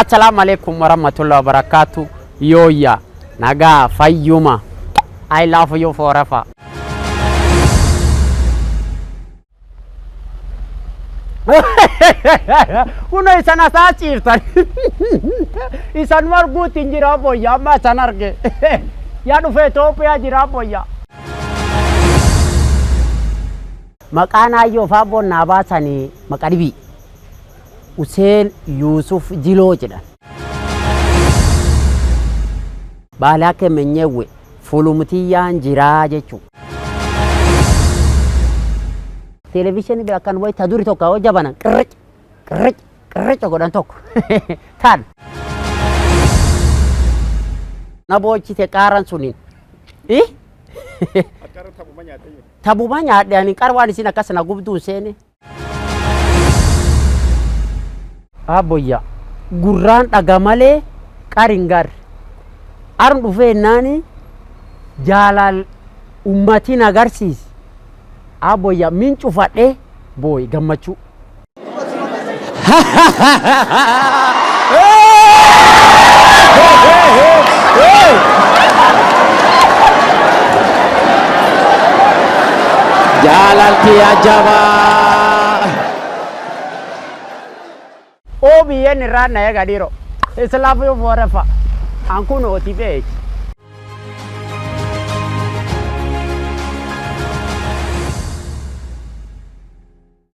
Assalamualaikum warahmatullahi wabarakatuh. Yoya, naga, fayyuma. I love you forever. Kuno isan asa chiftan. Isan margutin jira boya ma sanarge. Ya dhufe Itoophiyaa jira boya. Maqaan Hayyoo fi Abboon naa baasanii Maqaribii. Hussein Yusuf Jiloo jedhan. Baalaa Kemenyeewwe Fulumtiyyaan jiraa jechuudha. Televizyinii bira kan wayita duri tokko hojja banan qirric godhan tokko tan na boochite qaaran suniin tabuma nyaadhani qarwaan isin akkas na gubduu seene abboyya gurraan dhaga malee qarin gar arm dhufee naani jaalal ummatiin agarsiis abboyya min cufadhe boy gammachuu jaalalti ajabaa OBN irraa na eega dhiiroo islaafu yoo forefa an kun OTV